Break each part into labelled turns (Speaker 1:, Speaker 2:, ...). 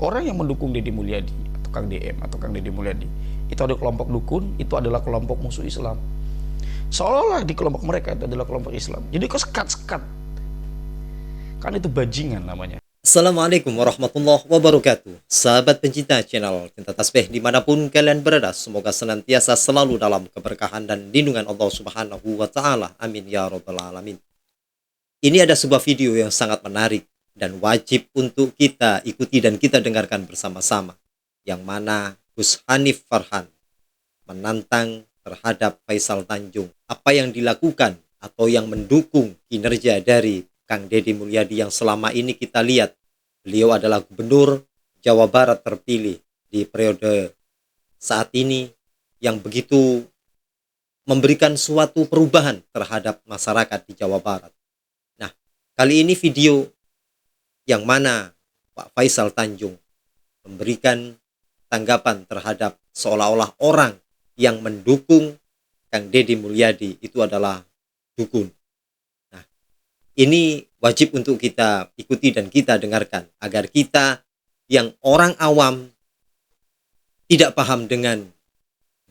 Speaker 1: orang yang mendukung Deddy Mulyadi atau Kang DM atau Kang Deddy Mulyadi itu ada kelompok dukun, itu adalah kelompok musuh Islam. Seolah-olah di kelompok mereka itu adalah kelompok Islam. Jadi kok sekat-sekat, kan itu bajingan namanya.
Speaker 2: Assalamualaikum warahmatullahi wabarakatuh. Sahabat pencinta channel Cinta Tasbih dimanapun kalian berada, semoga senantiasa selalu dalam keberkahan dan lindungan Allah Subhanahu wa Ta'ala. Amin ya Rabbal Alamin. Ini ada sebuah video yang sangat menarik dan wajib untuk kita ikuti dan kita dengarkan bersama-sama, yang mana Gus Hanif Farhan menantang terhadap Faisal Tanjung. Apa yang dilakukan atau yang mendukung kinerja dari Kang Deddy Mulyadi yang selama ini kita lihat beliau adalah gubernur Jawa Barat terpilih di periode saat ini yang begitu memberikan suatu perubahan terhadap masyarakat di Jawa Barat. Nah, kali ini video yang mana Pak Faisal Tanjung memberikan tanggapan terhadap seolah-olah orang yang mendukung Kang Deddy Mulyadi itu adalah dukun. Nah, ini wajib untuk kita ikuti dan kita dengarkan agar kita yang orang awam tidak paham dengan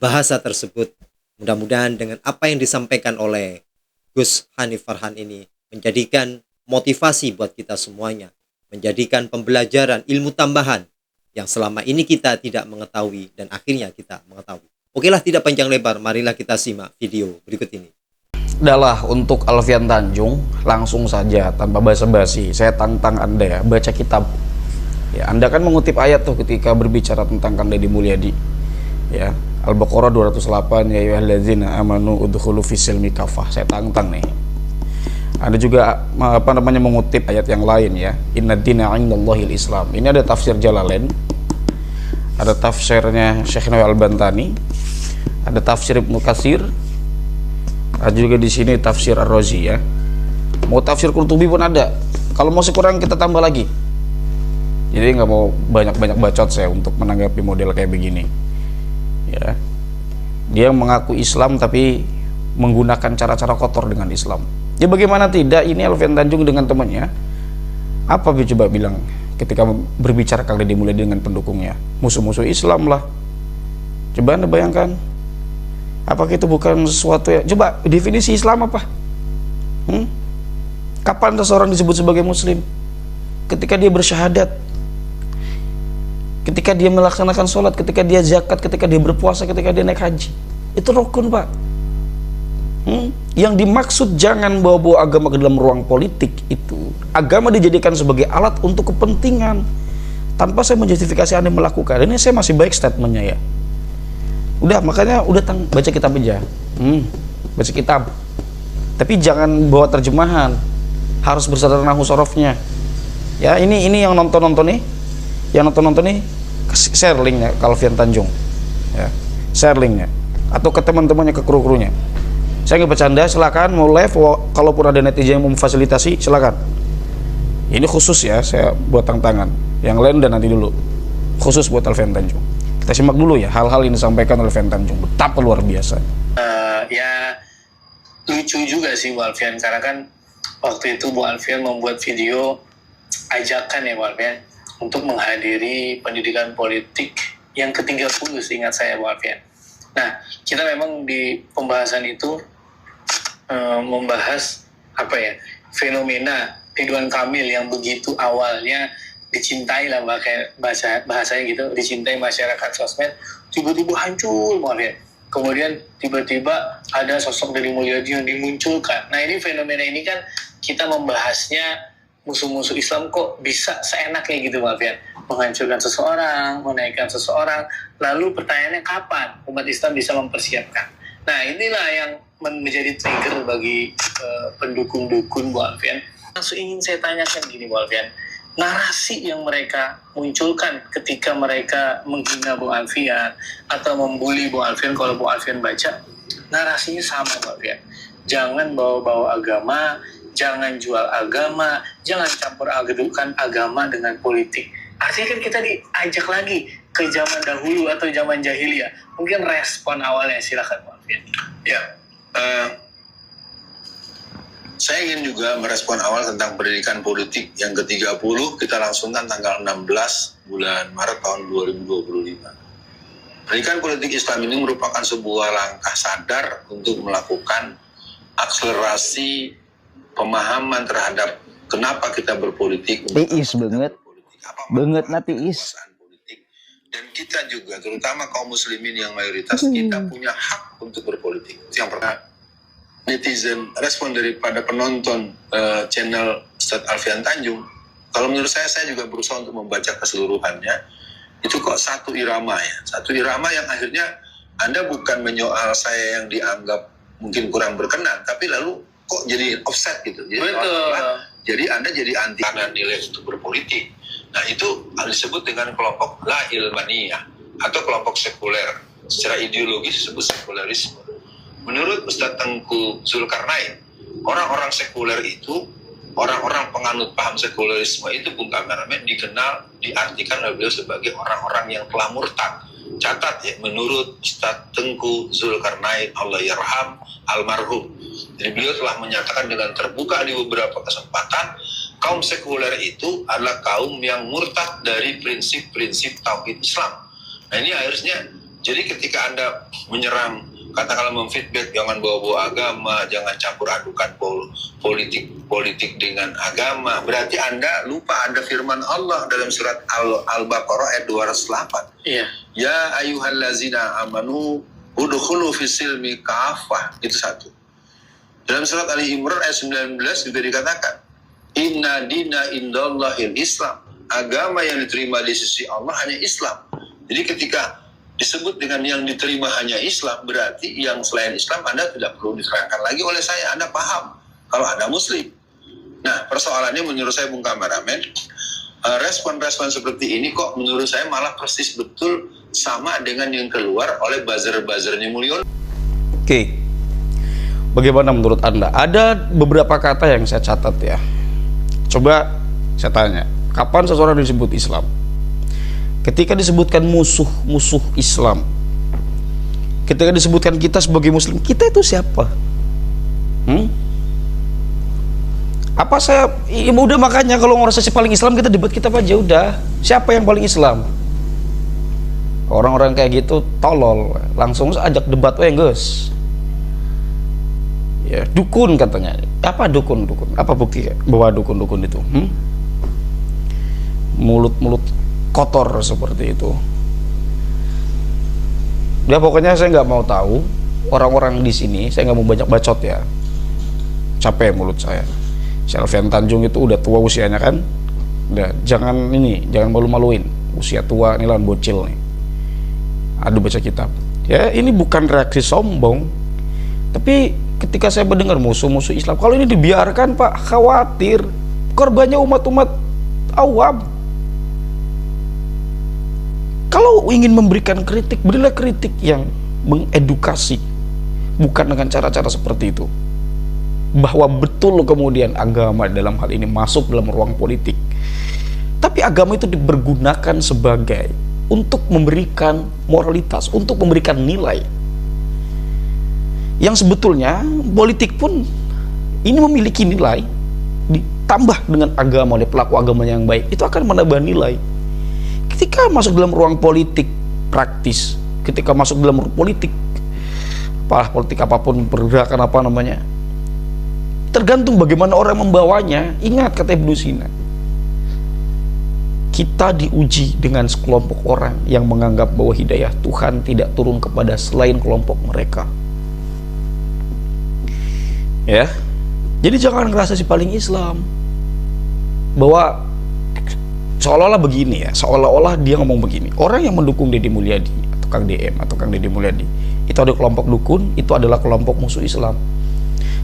Speaker 2: bahasa tersebut. Mudah-mudahan dengan apa yang disampaikan oleh Gus Hanif Farhan ini menjadikan motivasi buat kita semuanya, menjadikan pembelajaran ilmu tambahan yang selama ini kita tidak mengetahui dan akhirnya kita mengetahui. Okelah, tidak panjang lebar, marilah kita simak video berikut ini.
Speaker 1: Adalah untuk Alfian Tanjung, langsung saja tanpa basa-basi saya tantang Anda ya, baca kitab. Ya, Anda kan mengutip ayat tuh ketika berbicara tentang Kang Deddy Mulyadi. Ya, Al-Baqarah 208, ya ayyuhalladzina amanu udkhulu fis-silmi kafah. Saya tantang nih. Ada juga mengutip ayat yang lain ya. Innad-dina 'indallahil Islam. Ini ada tafsir Jalalain. Ada tafsirnya Syekh Nawawi Al-Bantani. Ada tafsir Ibnu Katsir. Ada juga di sini tafsir Ar-Razi ya. Mau tafsir Qurtubi pun ada. Kalau masih kurang kita tambah lagi. Jadi nggak mau banyak-banyak bacot saya untuk menanggapi model kayak begini. Ya. Dia mengaku Islam tapi menggunakan cara-cara kotor dengan Islam. Ya bagaimana tidak, ini Alfian Tanjung dengan temannya apa coba bilang ketika berbicara Kang Deddy Mulyadi dengan pendukungnya, musuh-musuh Islam lah. Coba Anda bayangkan, apakah itu bukan sesuatu ya? Coba definisi Islam apa? Kapan seseorang disebut sebagai muslim? Ketika dia bersyahadat, ketika dia melaksanakan sholat, ketika dia zakat, ketika dia berpuasa, ketika dia naik haji. Itu rukun, Pak. Yang dimaksud jangan bawa-bawa agama ke dalam ruang politik itu. Agama dijadikan sebagai alat untuk kepentingan. Tanpa saya menjustifikasi Anda melakukan. Ini saya masih baik statementnya ya. Udah, makanya baca kitab aja. Baca kitab. Tapi jangan bawa terjemahan. Harus bersederhana hurufnya. Ya, ini yang nonton nih. Yang nonton nih share linknya ke Alfian Tanjung. Ya, share linknya atau ke teman-temannya, ke kru-krunya. Saya nggak bercanda, silakan mau live, kalaupun ada netizen yang mau memfasilitasi, silakan. Ini khusus ya, saya buat tantangan. Yang lain udah nanti dulu. Khusus buat Alfian Tanjung. Kita simak dulu ya hal-hal yang disampaikan oleh Alfian Tanjung. Betapa luar biasa.
Speaker 3: Ya lucu juga sih Bu Alfian, karena kan waktu itu Bu Alfian membuat video ajakan ya Bu Alfian untuk menghadiri pendidikan politik yang ke-30, seingat saya Bu Alfian. Nah, kita memang di pembahasan itu membahas fenomena Ridwan Kamil yang begitu awalnya dicintai lah, bahasanya gitu, dicintai masyarakat sosmed, tiba-tiba hancur banget. Kemudian tiba-tiba ada sosok Deddy Mulyadi yang dimunculkan. Nah, ini fenomena ini kan kita membahasnya musuh-musuh Islam kok bisa seenaknya gitu Pak Fian, menghancurkan seseorang, menaikkan seseorang. Lalu pertanyaannya kapan umat Islam bisa mempersiapkan? Nah, inilah yang menjadi trigger bagi pendukung dukun Bu Alfian. Langsung ingin saya tanyakan gini Bu Alfian, narasi yang mereka munculkan ketika mereka menghina Bu Alfian atau membuli Bu Alfian, kalau Bu Alfian baca, narasinya sama Bu Alfian. Jangan bawa-bawa agama, jangan jual agama, jangan campur adukan agama dengan politik. Artinya kan kita diajak lagi ke zaman dahulu atau zaman jahiliyah. Mungkin respon awalnya, silakan Bu Alfian.
Speaker 4: Ya, Saya ingin juga merespon awal tentang pendidikan politik yang ke-30 kita langsungkan tanggal 16 bulan Maret tahun 2025. Pendidikan politik Islam ini merupakan sebuah langkah sadar untuk melakukan akselerasi pemahaman terhadap kenapa kita berpolitik.
Speaker 1: Tiis banget. Banget nanti is.
Speaker 4: Dan kita juga, terutama kaum muslimin yang mayoritas, kita punya hak untuk berpolitik. Itu yang pertama. Netizen, respon daripada penonton channel Ustadz Alfian Tanjung, kalau menurut saya juga berusaha untuk membaca keseluruhannya, itu kok satu irama ya. Satu irama yang akhirnya Anda bukan menyoal saya yang dianggap mungkin kurang berkenan, tapi lalu kok jadi offset gitu. Jadi, jadi Anda jadi anti karena nilai untuk berpolitik. Nah itu disebut dengan kelompok la ilmaniyah atau kelompok sekuler. Secara ideologis disebut sekulerisme. Menurut Ustadz Tengku Zulkarnain, orang-orang sekuler itu, orang-orang penganut paham sekulerisme itu, Bung Kameramen, dikenal, diartikan oleh beliau sebagai orang-orang yang telah murtad. Catat ya, menurut Ustadz Tengku Zulkarnain, Allah yarham, almarhum. Jadi beliau telah menyatakan dengan terbuka di beberapa kesempatan, kaum sekuler itu adalah kaum yang murtad dari prinsip-prinsip tauhid Islam. Nah ini akhirnya, jadi ketika Anda menyerang, katakanlah memfeedback, jangan bawa-bawa agama, jangan campur adukan politik dengan agama, berarti Anda lupa ada firman Allah dalam surat Al-Baqarah ayat 208. Iya. Ya ayyuhallazina amanu udkhulu fis-silmi kafah. Itu satu. Dalam surat Ali Imran ayat 19 juga dikatakan, inna dina indallahil Islam. Agama yang diterima di sisi Allah hanya Islam. Jadi ketika disebut dengan yang diterima hanya Islam, berarti yang selain Islam Anda tidak perlu diterangkan lagi oleh saya. Anda paham kalau Anda Muslim. Nah, persoalannya menurut saya, Bung Kameramen, respon-respon seperti ini kok menurut saya malah persis betul sama dengan yang keluar oleh buzzer-buzzernya Mulyono.
Speaker 1: Oke. Bagaimana menurut Anda? Ada beberapa kata yang saya catat ya. Coba saya tanya, kapan seseorang disebut Islam? Ketika disebutkan musuh Islam, ketika disebutkan kita sebagai Muslim, kita itu siapa? Apa saya? Ya udah, makanya kalau organisasi paling Islam kita debat kita aja udah. Siapa yang paling Islam? Orang-orang kayak gitu tolol, langsung ajak debat guys. Ya dukun katanya. Apa dukun? Apa bukti bahwa dukun itu? Mulut kotor seperti itu. Ya pokoknya saya nggak mau tahu orang-orang di sini. Saya nggak mau banyak bacot ya. Capek mulut saya. Alfian Tanjung itu udah tua usianya kan. Udah, jangan malu-maluin. Usia tua nih, lawan bocil nih. Aduh, baca kitab. Ya ini bukan reaksi sombong. Tapi ketika saya mendengar musuh-musuh Islam, kalau ini dibiarkan Pak, khawatir korbannya umat-umat awam. Kalau ingin memberikan kritik, berilah kritik yang mengedukasi, bukan dengan cara-cara seperti itu. Bahwa betul kemudian agama dalam hal ini masuk dalam ruang politik, tapi agama itu dipergunakan sebagai untuk memberikan moralitas, untuk memberikan nilai. Yang sebetulnya politik pun ini memiliki nilai, ditambah dengan agama oleh pelaku agama yang baik, itu akan menambah nilai. Ketika masuk dalam ruang politik praktis, ketika masuk dalam ruang politik apapun, pergerakan apa namanya, tergantung bagaimana orang membawanya. Ingat kata Ibnu Sina, kita diuji dengan sekelompok orang yang menganggap bahwa hidayah Tuhan tidak turun kepada selain kelompok mereka. Ya, jadi jangan ngerasa si paling Islam, bahwa seolah-olah begini ya, seolah-olah dia ngomong begini, orang yang mendukung Deddy Mulyadi atau Kang DM atau Kang Deddy Mulyadi itu ada kelompok dukun, itu adalah kelompok musuh Islam.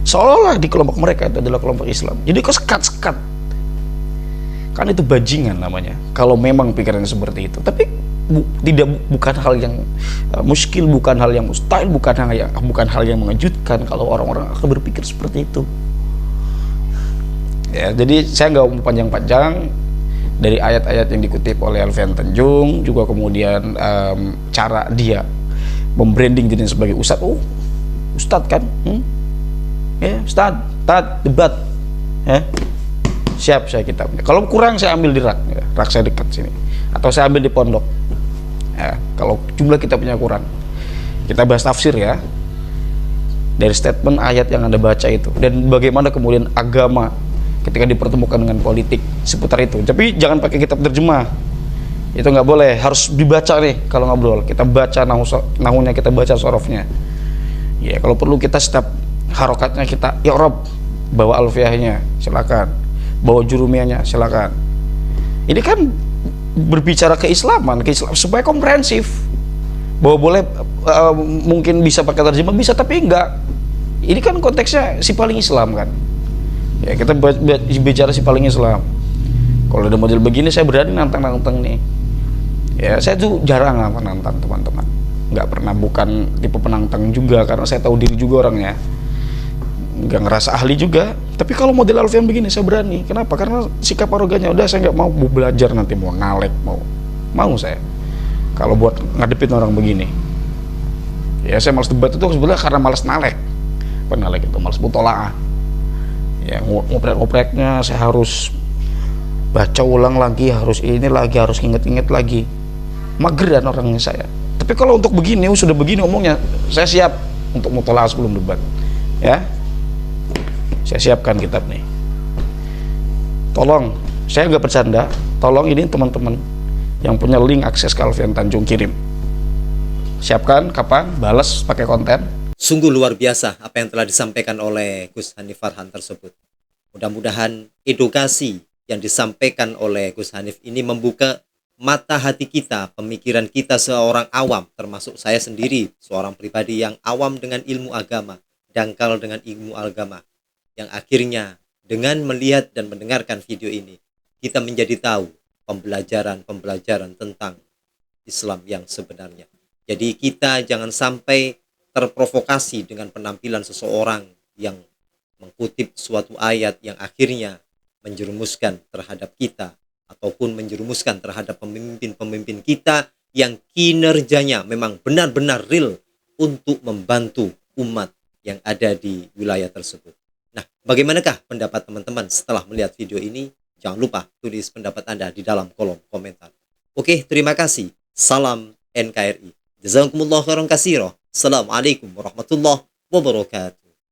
Speaker 1: Seolah-olah di kelompok mereka itu adalah kelompok Islam. Jadi kok sekat-sekat, kan itu bajingan namanya kalau memang pikirannya seperti itu. Tapi bukan hal yang muskil, bukan hal yang mustahil, bukan hal yang mengejutkan kalau orang-orang akan berpikir seperti itu. Ya, jadi saya nggak mau panjang-panjang. Dari ayat-ayat yang dikutip oleh Alfian Tanjung, juga kemudian cara dia membranding dirinya sebagai ustadz. Ustadz kan? Ya, ustadz. debat, ya. Siap saya kitabnya. Kalau kurang saya ambil di rak, ya. Rak saya dekat sini, atau saya ambil di pondok. Ya, kalau jumlah kitabnya kurang, kita bahas tafsir ya, dari statement ayat yang Anda baca itu, dan bagaimana kemudian agama ketika dipertemukan dengan politik seputar itu. Tapi jangan pakai kitab terjemah, itu nggak boleh, harus dibaca nih kalau ngobrol. Kita baca nahunya, kita baca sorofnya. Ya kalau perlu kita setiap harokatnya kita i'rab, bawa alfiahnya silakan, bawa jurumiyahnya silakan. Ini kan berbicara keislaman supaya komprehensif. Bahwa boleh mungkin bisa pakai terjemah, bisa, tapi enggak. Ini kan konteksnya si paling Islam kan. Ya kita bicara si paling Islam. Kalau ada model begini saya berani nantang nih. Ya saya tuh jarang menantang teman-teman. Nggak pernah, bukan tipe penantang juga, karena saya tahu diri juga orangnya. Nggak ngerasa ahli juga. Tapi kalau model Alfian begini saya berani. Kenapa? Karena sikap arogannya udah, saya nggak mau belajar nanti, mau ngalek, mau saya. Kalau buat ngadepin orang begini, ya saya malas debat itu sebenarnya karena malas nalek. Penalek itu malas mutolaah. Ya ngoprek-ngopreknya saya harus baca ulang lagi, harus ini lagi, harus inget-inget lagi. Mageran orangnya saya. Tapi kalau untuk begini, sudah begini omongnya, saya siap untuk mutolaah sebelum debat. Ya, saya siapkan kitab nih. Tolong, saya nggak bercanda. Tolong ini teman-teman yang punya link akses ke Alfian Tanjung, kirim. Siapkan kapan, balas pakai konten.
Speaker 2: Sungguh luar biasa apa yang telah disampaikan oleh Gus Hanif Farhan tersebut. Mudah-mudahan edukasi yang disampaikan oleh Gus Hanif ini membuka mata hati kita, pemikiran kita seorang awam, termasuk saya sendiri, seorang pribadi yang awam dengan ilmu agama, dangkal dengan ilmu agama, yang akhirnya dengan melihat dan mendengarkan video ini, kita menjadi tahu pembelajaran tentang Islam yang sebenarnya. Jadi kita jangan sampai terprovokasi dengan penampilan seseorang yang mengkutip suatu ayat yang akhirnya menjerumuskan terhadap kita, ataupun menjerumuskan terhadap pemimpin-pemimpin kita yang kinerjanya memang benar-benar real untuk membantu umat yang ada di wilayah tersebut. Nah, bagaimanakah pendapat teman-teman setelah melihat video ini? Jangan lupa tulis pendapat Anda di dalam kolom komentar. Oke, terima kasih. Salam NKRI. Jazakumullah khairan katsira. Assalamualaikum warahmatullahi wabarakatuh.